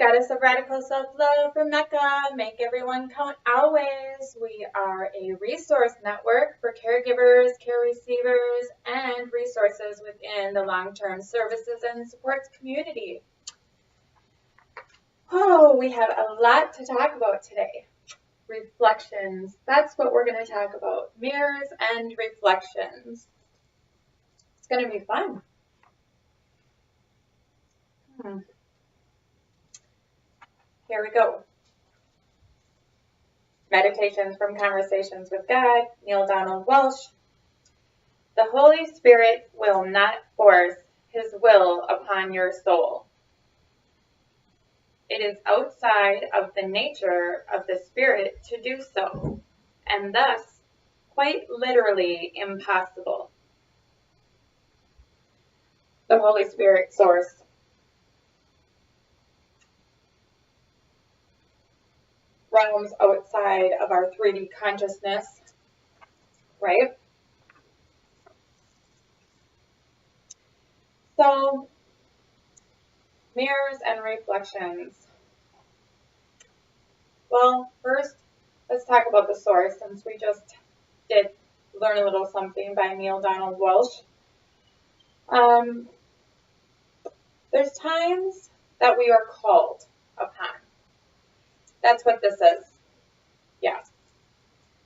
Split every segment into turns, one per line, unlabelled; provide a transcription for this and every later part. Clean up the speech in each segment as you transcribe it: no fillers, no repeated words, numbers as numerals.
Goddess of Radical Self-Love from Mecca, make everyone count always. We are a resource network for caregivers, care receivers, and resources within the long-term services and supports community. Oh, we have a lot to talk about today. Reflections, that's what we're going to talk about. Mirrors and reflections. It's going to be fun. Here we go. Meditations from Conversations with God, Neale Donald Walsch. The Holy Spirit will not force His will upon your soul. It is outside of the nature of the Spirit to do so, and thus quite literally impossible. The Holy Spirit source. Realms outside of our 3D consciousness, right? So, mirrors and reflections. Well, first, let's talk about the source, since we just did learn a little something by Neale Donald Walsch. There's times that we are called upon. That's what this is. Yeah.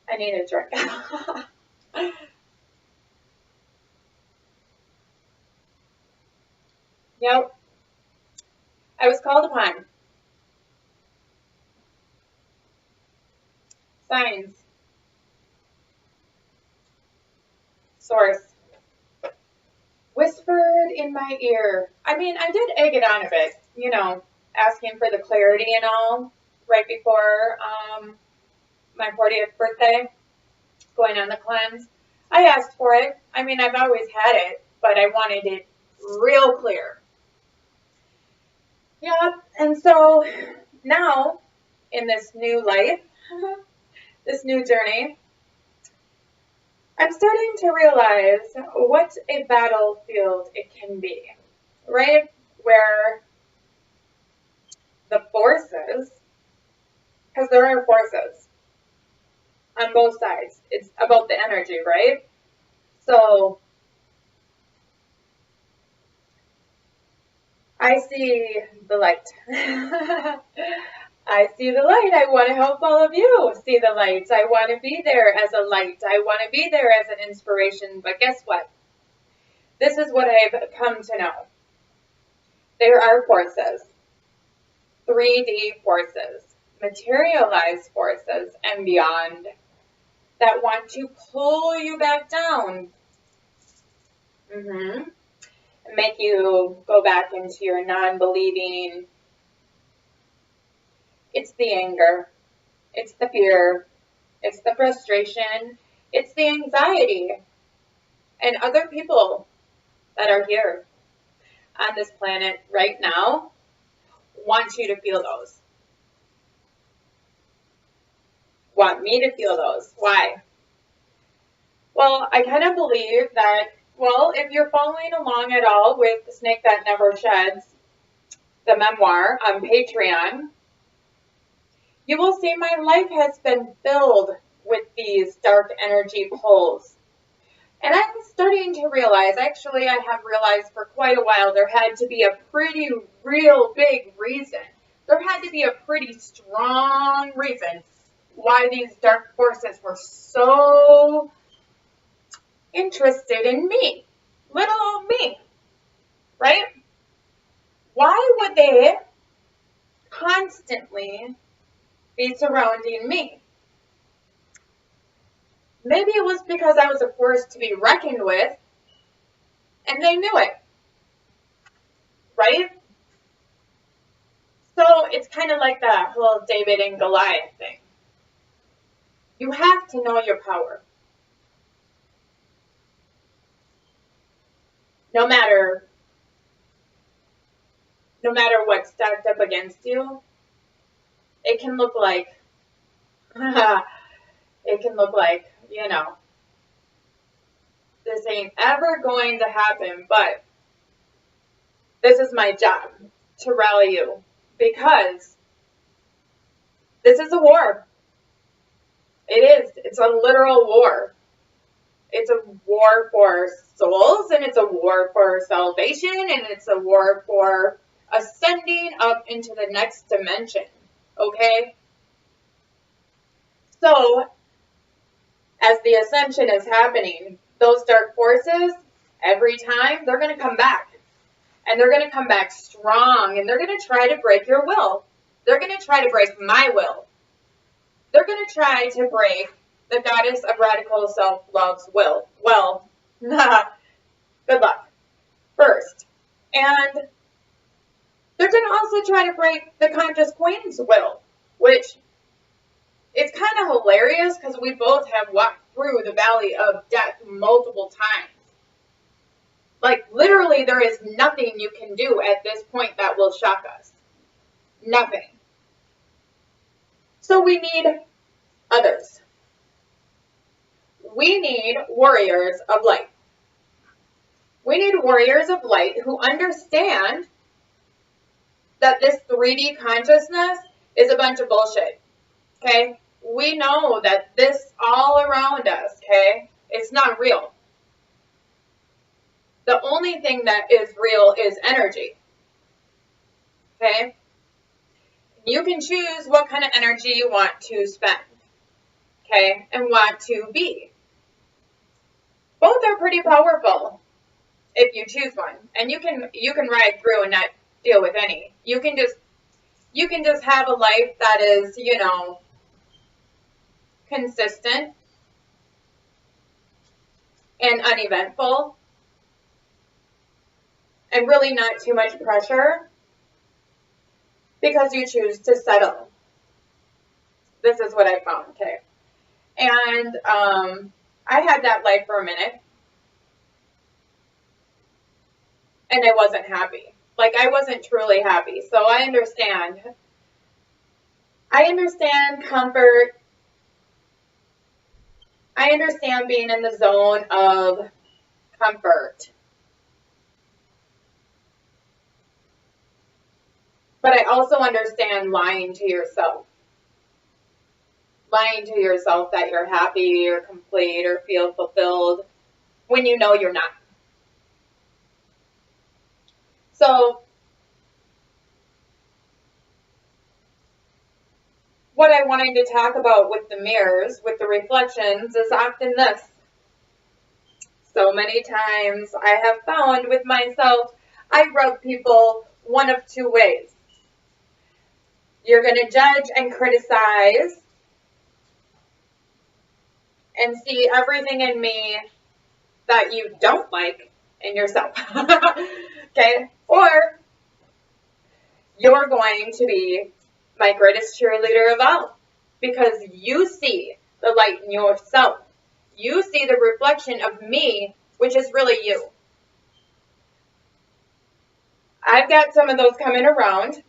I need a drink. Yep. I was called upon. Signs. Source. Whispered in my ear. I mean, I did egg it on a bit, you know, asking for the clarity and all right before my 40th birthday, going on the cleanse. I asked for it. I mean, I've always had it, but I wanted it real clear. Yeah, and so now in this new life, this new journey, I'm starting to realize what a battlefield it can be, right? Where the forces, because there are forces on both sides. It's about the energy, right? So I see the light. I see the light. I want to help all of you see the light. I want to be there as a light. I want to be there as an inspiration. But guess what? This is what I've come to know. There are forces, 3D forces, materialized forces, and beyond that want to pull you back down. Make you go back into your non-believing. It's the anger, it's the fear, it's the frustration, it's the anxiety, and other people that are here on this planet right now want you to feel those. Want me to feel those. Why? Well, I kind of believe that, well, if you're following along at all with The Snake That Never Sheds, the memoir on Patreon, you will see my life has been filled with these dark energy pulls. And I'm starting to realize, actually I have realized for quite a while, there had to be a pretty real big reason. There had to be a pretty strong reason why these dark forces were so interested in me. Little old me. Right? Why would they constantly be surrounding me? Maybe it was because I was a force to be reckoned with, and they knew it. Right? So it's kind of like that whole David and Goliath thing. You have to know your power. No matter what's stacked up against you, it can look like, you know, this ain't ever going to happen, but this is my job, to rally you, because this is a war. It is. It's a literal war. It's a war for souls, and it's a war for salvation, and it's a war for ascending up into the next dimension. Okay? So, as the ascension is happening, those dark forces, every time, they're going to come back. And they're going to come back strong, and they're going to try to break your will. They're going to try to break my will. They're going to try to break the Goddess of Radical Self-Love's will. Well, good luck. First. And they're going to also try to break the Conscious Queen's will, which is kind of hilarious because we both have walked through the valley of death multiple times. Like, literally, there is nothing you can do at this point that will shock us. Nothing. So we need others. We need warriors of light. We need warriors of light who understand that this 3D consciousness is a bunch of bullshit. Okay? We know that this all around us, okay, it's not real. The only thing that is real is energy. Okay? You can choose what kind of energy you want to spend. Okay? And want to be. Both are pretty powerful if you choose one. And you can ride through and not deal with any. You can just have a life that is, you know, consistent and uneventful. And really not too much pressure because you choose to settle. This is what I found, okay? And I had that life for a minute. And I wasn't happy. Like, I wasn't truly happy. So I understand. I understand comfort. I understand being in the zone of comfort. But I also understand lying to yourself. Lying to yourself that you're happy or complete or feel fulfilled when you know you're not. So, what I wanted to talk about with the mirrors, with the reflections, is often this. So many times I have found with myself, I rub people one of two ways. You're going to judge and criticize and see everything in me that you don't like in yourself. Okay? Or you're going to be my greatest cheerleader of all because you see the light in yourself. You see the reflection of me, which is really you. I've got some of those coming around.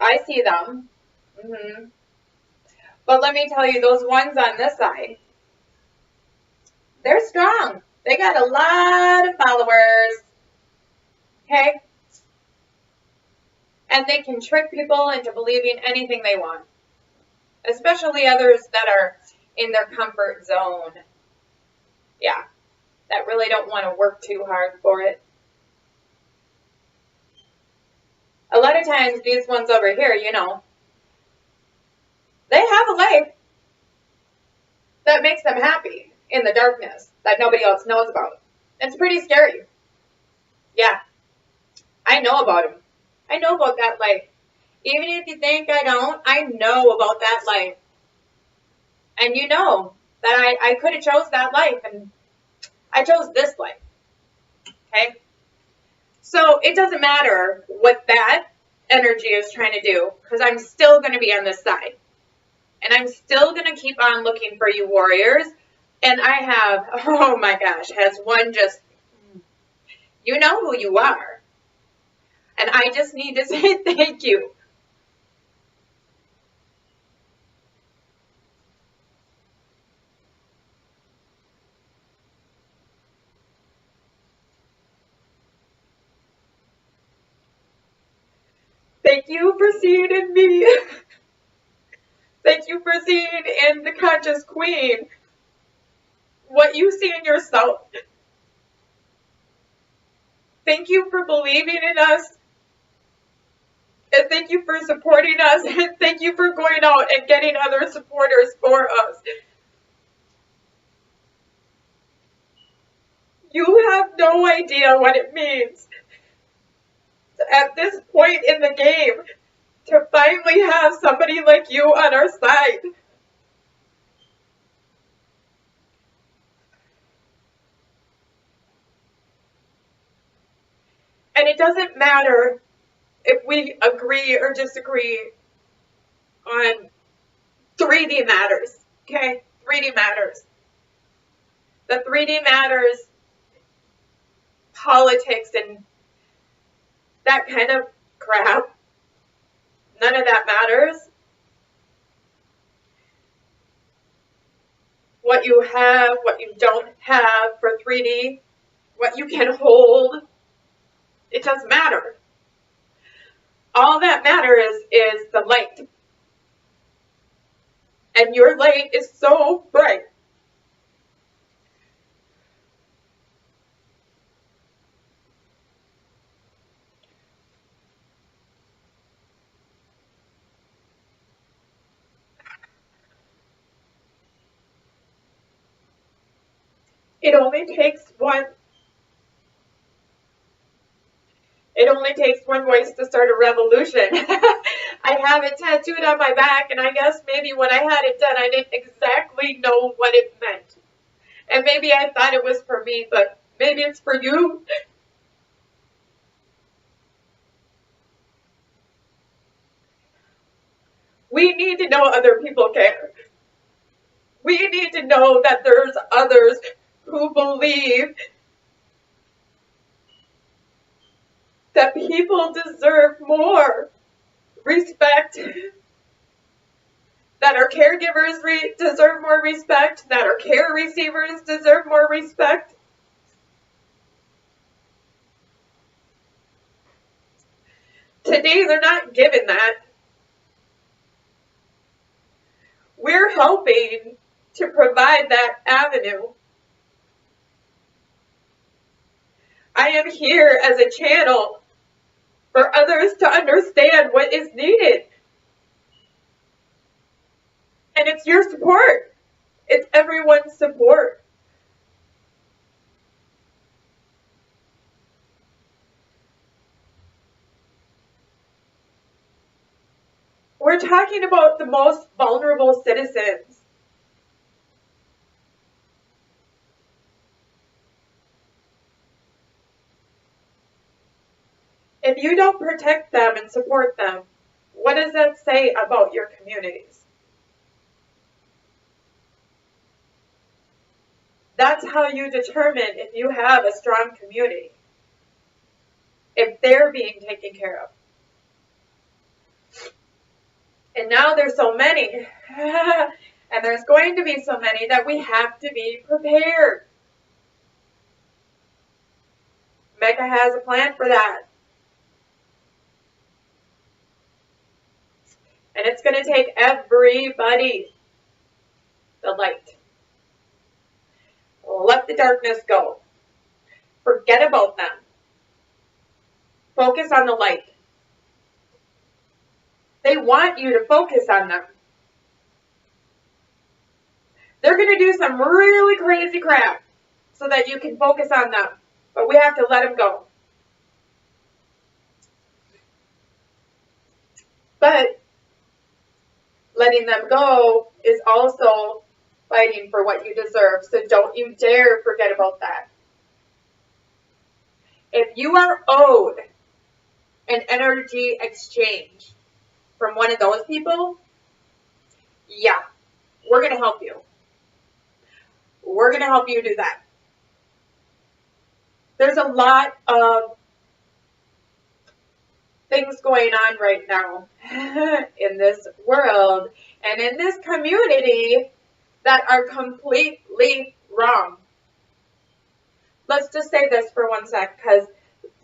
I see them. But let me tell you, those ones on this side, they're strong. They got a lot of followers. Okay? And they can trick people into believing anything they want. Especially others that are in their comfort zone. Yeah. That really don't want to work too hard for it. A lot of times, these ones over here, you know, they have a life that makes them happy in the darkness that nobody else knows about. It's pretty scary. Yeah. I know about them. I know about that life. Even if you think I don't, I know about that life. And you know that I could have chose that life, and I chose this life. Okay? So it doesn't matter what that energy is trying to do, because I'm still going to be on this side. And I'm still going to keep on looking for you warriors. And I have, oh my gosh, has one just, you know who you are. And I just need to say thank you. Thank Thank you for seeing in me. Thank you for seeing in the conscious queen what you see in yourself. Thank you for believing in us. And thank you for supporting us. And thank you for going out and getting other supporters for us. You have no idea what it means at this point in the game to finally have somebody like you on our side. And it doesn't matter if we agree or disagree on 3D matters, okay? 3D matters. The 3D matters, politics and that kind of crap. None of that matters. What you have, what you don't have for 3D, what you can hold, it doesn't matter. All that matters is the light. And your light is so bright. It only takes one voice to start a revolution. I have it tattooed on my back, and I guess maybe when I had it done, I didn't exactly know what it meant. And maybe I thought it was for me, but maybe it's for you. We need to know other people care. We need to know that there's others who believe that people deserve more respect, that our caregivers deserve more respect, that our care receivers deserve more respect. Today, they're not given that. We're helping to provide that avenue. I am here as a channel for others to understand what is needed. And it's your support. It's everyone's support. We're talking about the most vulnerable citizens. If you don't protect them and support them, what does that say about your communities? That's how you determine if you have a strong community, if they're being taken care of. And now there's so many, and there's going to be so many that we have to be prepared. Mecca has a plan for that. And it's going to take everybody, the light. Let the darkness go. Forget about them. Focus on the light. They want you to focus on them. They're going to do some really crazy crap so that you can focus on them. But we have to let them go. But letting them go is also fighting for what you deserve. So don't you dare forget about that. If you are owed an energy exchange from one of those people, yeah, we're going to help you. We're going to help you do that. There's a lot of things going on right now in this world and in this community that are completely wrong. Let's just say this for one sec, because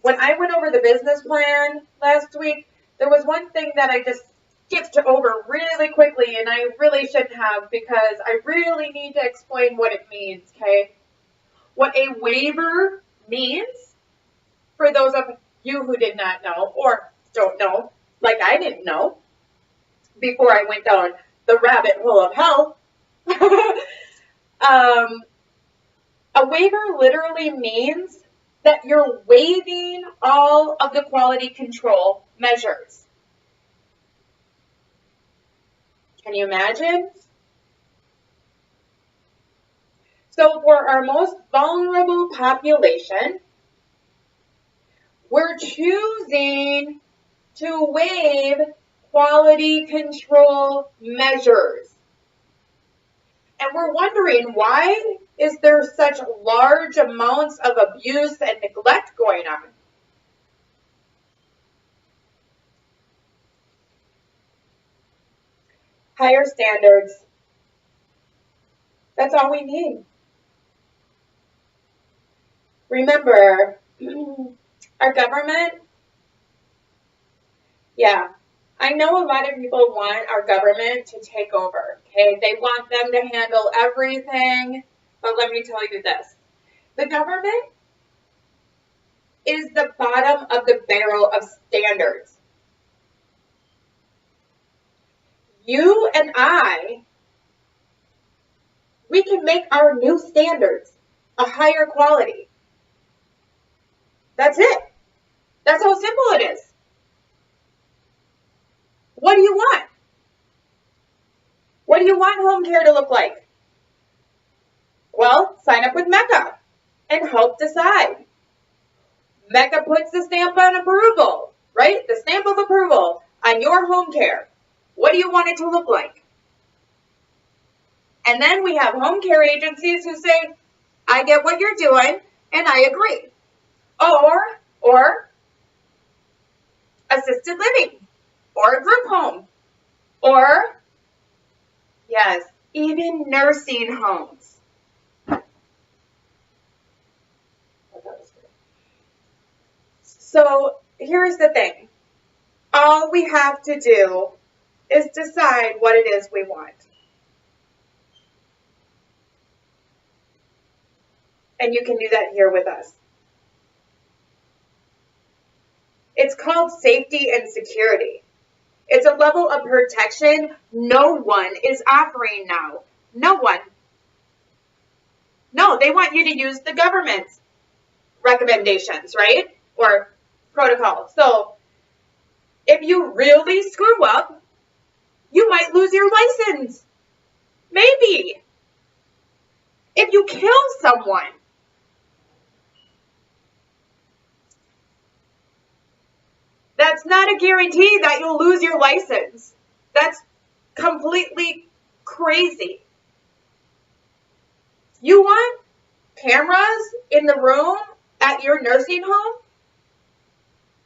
when I went over the business plan last week, There was one thing that I just skipped over really quickly, and I really shouldn't have, because I really need to explain what it means, okay? What a waiver means, for those of you who did not know, or don't know, like I didn't know, before I went down the rabbit hole of hell. A waiver literally means that you're waiving all of the quality control measures. Can you imagine? So for our most vulnerable population, we're choosing to waive quality control measures. And we're wondering, why is there such large amounts of abuse and neglect going on? Higher standards. That's all we need. Remember, our government, yeah, I know a lot of people want our government to take over, okay? They want them to handle everything, but let me tell you this. The government is the bottom of the barrel of standards. You and I, we can make our new standards a higher quality. That's it. That's how simple it is. What do you want? What do you want home care to look like? Well, sign up with Mecca and help decide. Mecca puts the stamp on approval, right? The stamp of approval on your home care. What do you want it to look like? And then we have home care agencies who say, I get what you're doing and I agree. Or assisted living, or a group home, or, yes, even nursing homes. So here's the thing. All we have to do is decide what it is we want. And you can do that here with us. It's called safety and security. It's a level of protection no one is offering now. No one. No, they want you to use the government's recommendations, right? Or protocol. So if you really screw up, you might lose your license. Maybe. If you kill someone. That's not a guarantee that you'll lose your license. That's completely crazy. You want cameras in the room at your nursing home?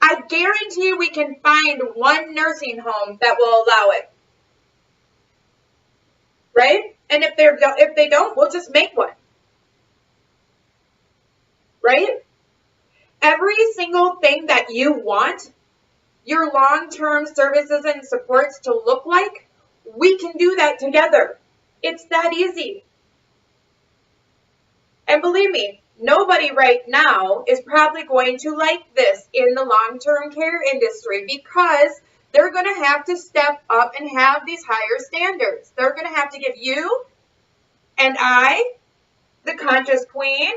I guarantee we can find one nursing home that will allow it. Right? And if they don't, we'll just make one. Right? Every single thing that you want your long-term services and supports to look like, we can do that together. It's that easy. And believe me, nobody right now is probably going to like this in the long-term care industry, because they're going to have to step up and have these higher standards. They're going to have to give you and I, the conscious queen,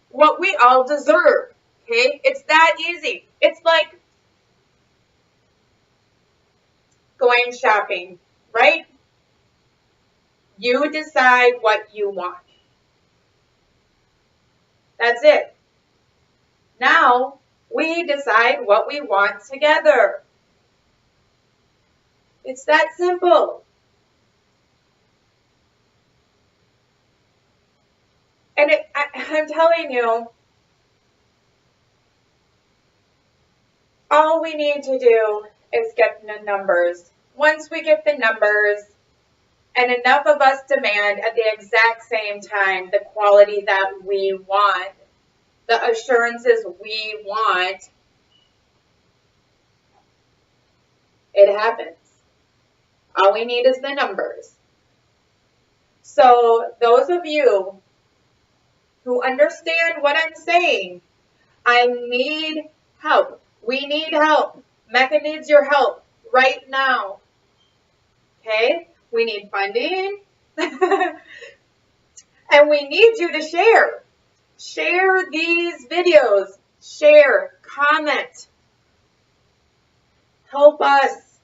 what we all deserve. Okay? It's that easy. It's like going shopping, right? You decide what you want. That's it. Now, we decide what we want together. It's that simple. And I'm telling you, all we need to do is get the numbers. Once we get the numbers, and enough of us demand at the exact same time the quality that we want, the assurances we want, It happens. All we need is the numbers. So those of you who understand what I'm saying, I need help. We need help. Mecca needs your help right now. Okay? We need funding. And we need you to share. Share these videos. Share. Comment. Help us.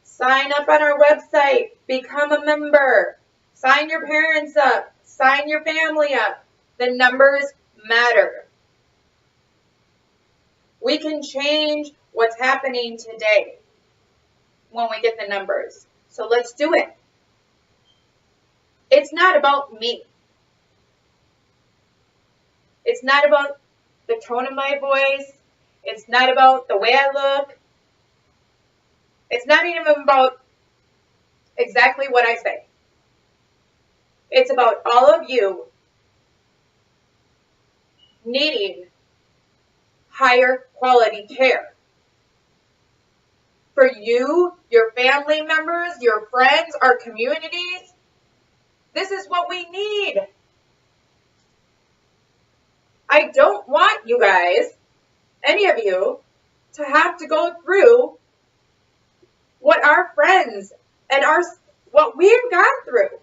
Sign up on our website. Become a member. Sign your parents up. Sign your family up. The numbers matter. We can change what's happening today when we get the numbers. So let's do it. It's not about me. It's not about the tone of my voice. It's not about the way I look. It's not even about exactly what I say. It's about all of you needing higher quality care. For you, your family members, your friends, our communities, this is what we need. I don't want you guys, any of you, to have to go through what our friends and what we've gone through.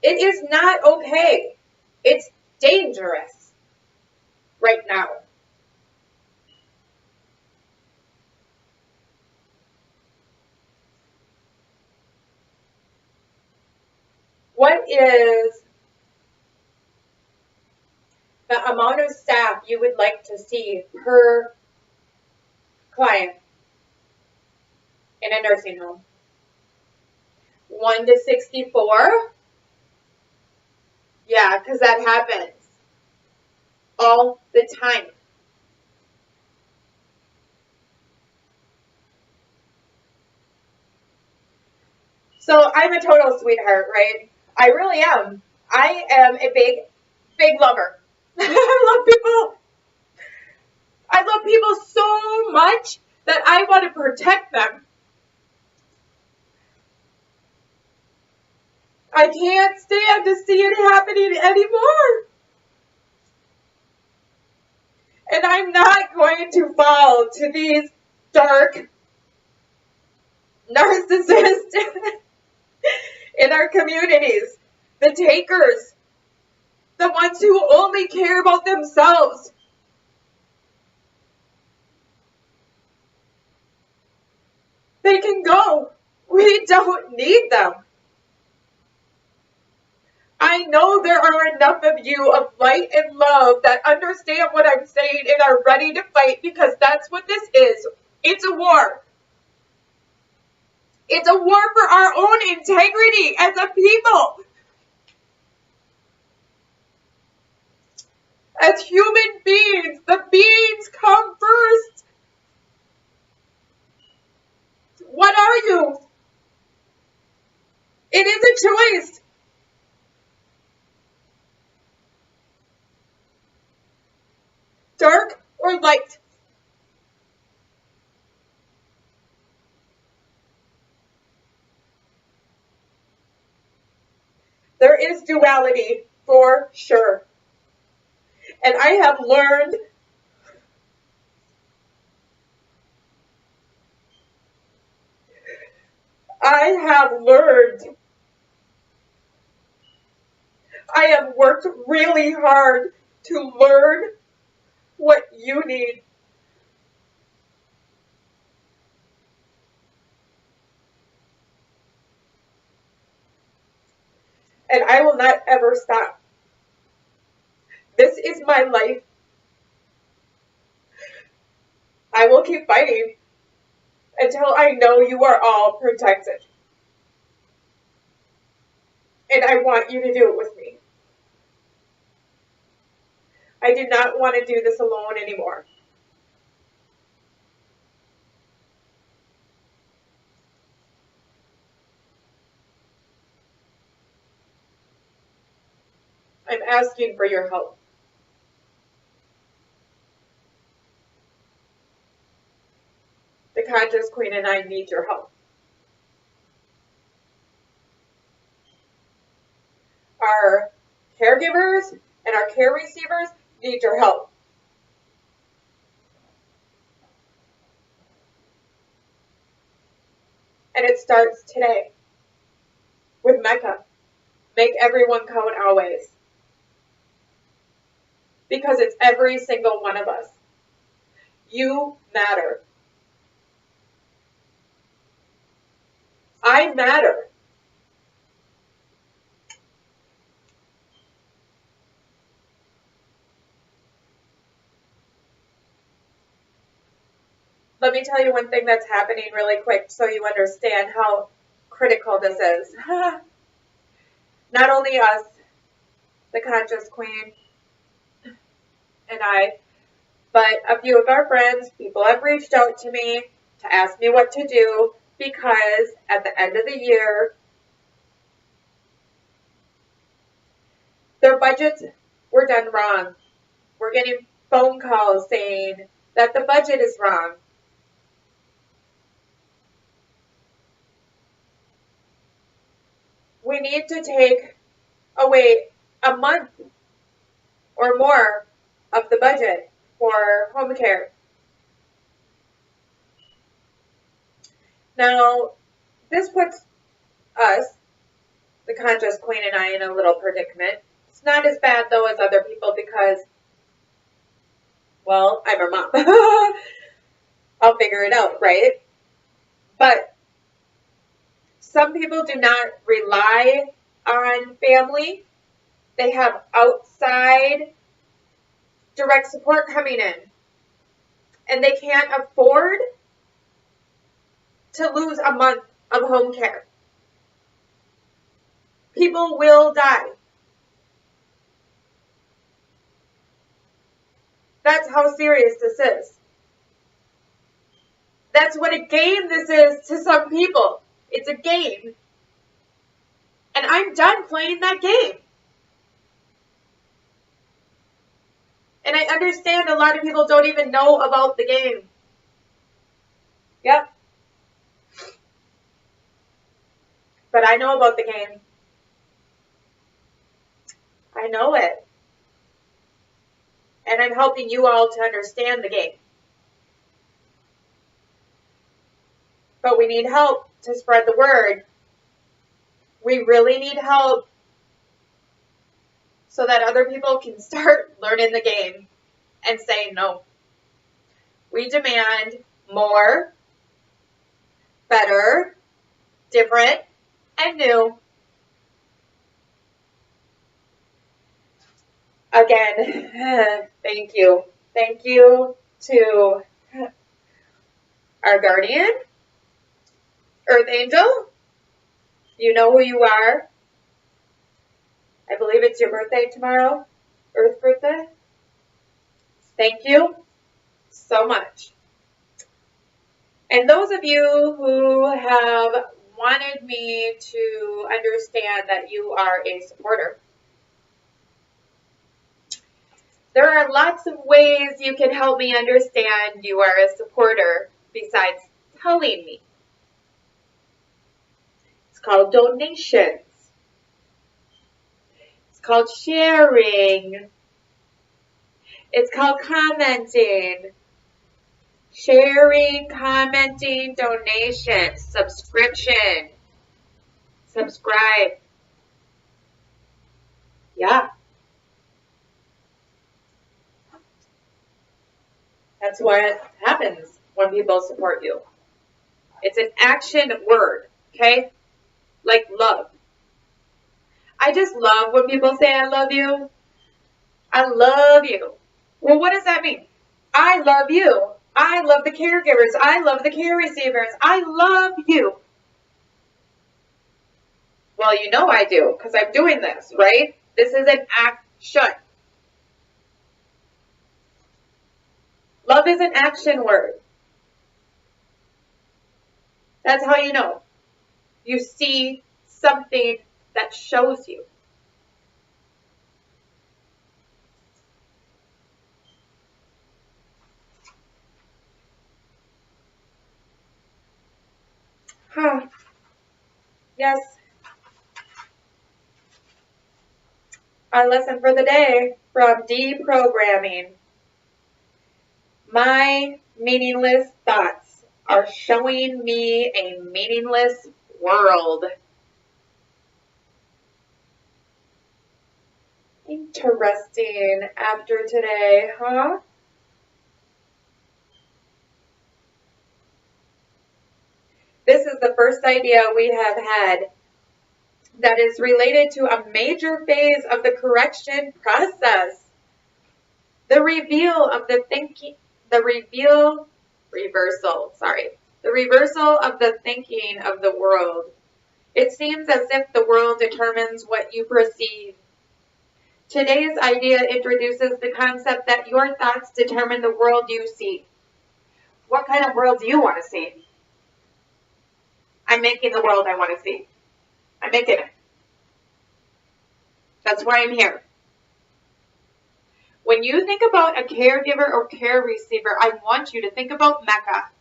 It is not okay. It's dangerous right now. What is the amount of staff you would like to see per client in a nursing home? 1 to 64? Yeah, because that happens all the time. So I'm a total sweetheart, right? I really am. I am a big lover. I love people so much that I want to protect them. I can't stand to see it happening anymore. And I'm not going to fall to these dark narcissists in our communities. The takers. The ones who only care about themselves. They can go. We don't need them. I know there are enough of you of light and love that understand what I'm saying and are ready to fight, because that's what this is. It's a war. It's a war for our own integrity as a people. As human beings, the beings come first. What are you? It is a choice. Dark or light. There is duality for sure. And I have learned I have worked really hard to learn what you need. And I will not ever stop. This is my life. I will keep fighting until I know you are all protected. And I want you to do it with me. I do not want to do this alone anymore. I'm asking for your help. The conscious queen and I need your help. Our caregivers and our care receivers need your help. And it starts today with Mecca. Make everyone count always. Because it's every single one of us. You matter. I matter. Let me tell you one thing that's happening really quick so you understand how critical this is. Not only us, the conscious queen, and I, but a few of our friends, people have reached out to me to ask me what to do because at the end of the year, their budgets were done wrong. We're getting phone calls saying that the budget is wrong. We need to take away a month or more of the budget for home care. Now, this puts us, the conscious queen and I, in a little predicament. It's not as bad, though, as other people because, well, I'm her mom. I'll figure it out, right? But some people do not rely on family. They have outside direct support coming in. And they can't afford to lose a month of home care. People will die. That's how serious this is. That's what a game this is to some people. It's a game. And I'm done playing that game. And I understand a lot of people don't even know about the game. Yep. But I know about the game. I know it. And I'm helping you all to understand the game. But we need help to spread the word. We really need help so that other people can start learning the game and say no. We demand more, better, different, and new. Again, thank you. Thank you to our guardian, Earth Angel. You know who you are. I believe it's your birthday tomorrow, Earth birthday. Thank you so much. And those of you who have wanted me to understand that you are a supporter, there are lots of ways you can help me understand you are a supporter besides telling me. It's called donations. It's called sharing. It's called commenting. Sharing, commenting, donation, subscription, subscribe. Yeah. That's what happens when people support you. It's an action word, okay? Like love. I just love when people say I love you. I love you. Well, what does that mean? I love you. I love the caregivers. I love the care receivers. I love you. Well, you know I do because I'm doing this, right? This is an action. Love is an action word. That's how you know. You see something that shows you. Huh. Yes. Our lesson for the day from deprogramming. My meaningless thoughts are showing me a meaningless world. Interesting after today, huh? This is the first idea we have had that is related to a major phase of the correction process. The reversal of the thinking of the world. It seems as if the world determines what you perceive. Today's idea introduces the concept that your thoughts determine the world you see. What kind of world do you want to see? I'm making the world I want to see. I'm making it. That's why I'm here. When you think about a caregiver or care receiver, I want you to think about Mecca.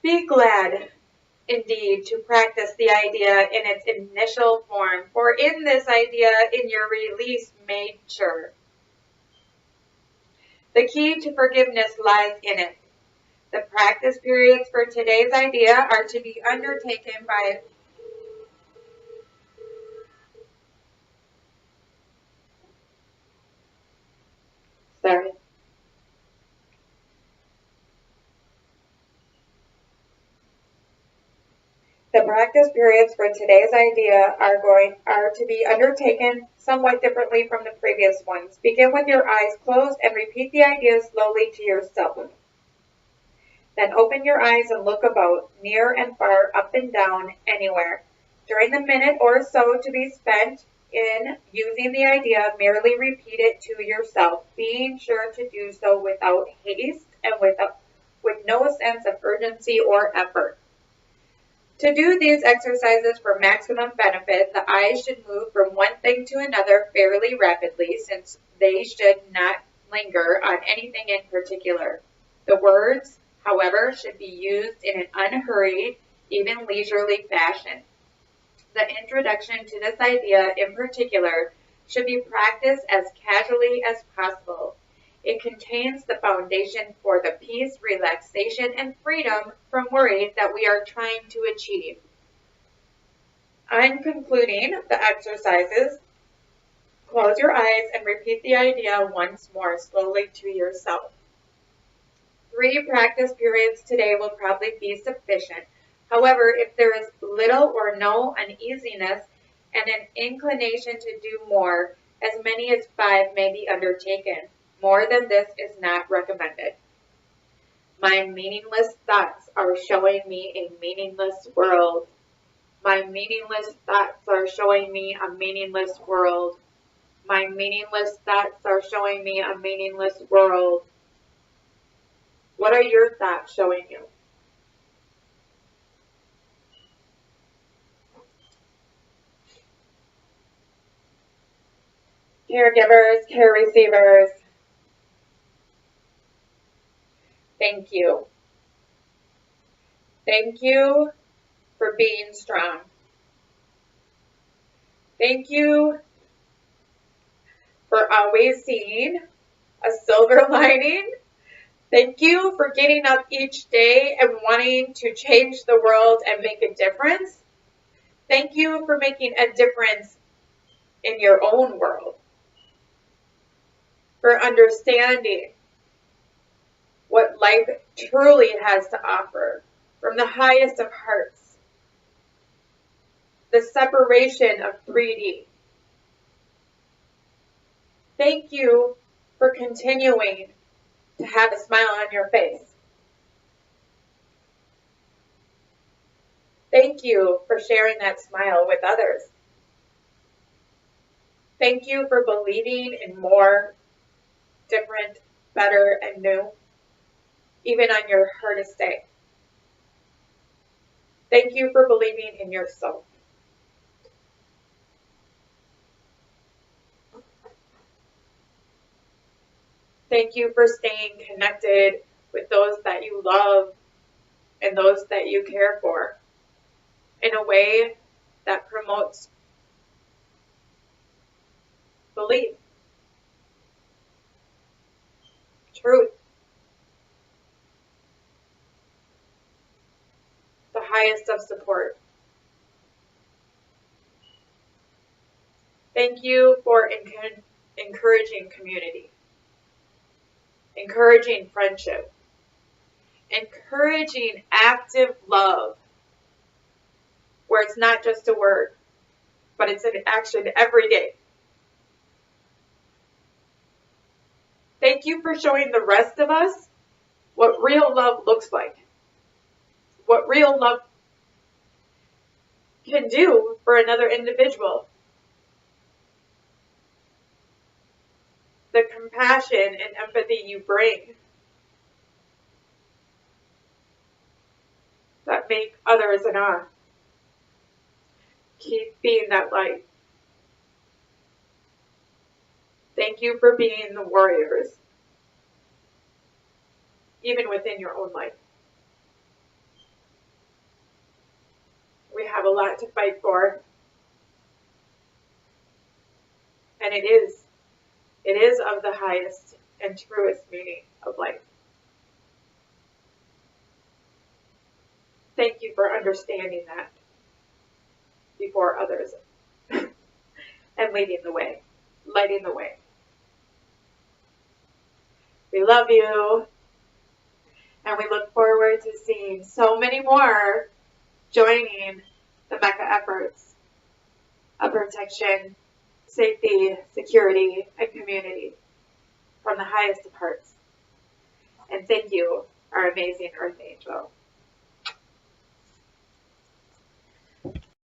Be glad, indeed, to practice the idea in its initial form, for in this idea, in your release made sure. The key to forgiveness lies in it. The practice periods for today's idea are to be undertaken by sorry. The practice periods for today's idea are to be undertaken somewhat differently from the previous ones. Begin with your eyes closed and repeat the idea slowly to yourself. Then open your eyes and look about, near and far, up and down, anywhere. During the minute or so to be spent in using the idea, merely repeat it to yourself, being sure to do so without haste and with no sense of urgency or effort. To do these exercises for maximum benefit, the eyes should move from one thing to another fairly rapidly, since they should not linger on anything in particular. The words, however, should be used in an unhurried, even leisurely fashion. The introduction to this idea in particular should be practiced as casually as possible. It contains the foundation for the peace, relaxation, and freedom from worry that we are trying to achieve. I'm concluding the exercises. Close your eyes and repeat the idea once more slowly to yourself. 3 practice periods today will probably be sufficient. However, if there is little or no uneasiness and an inclination to do more, as many as 5 may be undertaken. More than this is not recommended. My meaningless thoughts are showing me a meaningless world. My meaningless thoughts are showing me a meaningless world. My meaningless thoughts are showing me a meaningless world. What are your thoughts showing you? Caregivers, care receivers, thank you. Thank you for being strong. Thank you for always seeing a silver lining. Thank you for getting up each day and wanting to change the world and make a difference. Thank you for making a difference in your own world. For understanding what life truly has to offer from the highest of hearts. The separation of 3D. Thank you for continuing to have a smile on your face. Thank you for sharing that smile with others. Thank you for believing in more, different, better, and new, even on your hardest day. Thank you for believing in yourself. Thank you for staying connected with those that you love and those that you care for in a way that promotes belief, truth, the highest of support. Thank you for encouraging community, encouraging friendship, encouraging active love, where it's not just a word, but it's an action every day. Thank you for showing the rest of us what real love looks like, what real love can do for another individual. The compassion and empathy you bring that make others in awe. Keep being that light. Thank you for being the warriors, even within your own life. We have a lot to fight for, and it is of the highest and truest meaning of life. Thank you for understanding that before others and leading the way, lighting the way. We love you, and we look forward to seeing so many more joining the Mecca efforts of protection, safety, security, and community from the highest of hearts. And thank you, our amazing Earth Angel.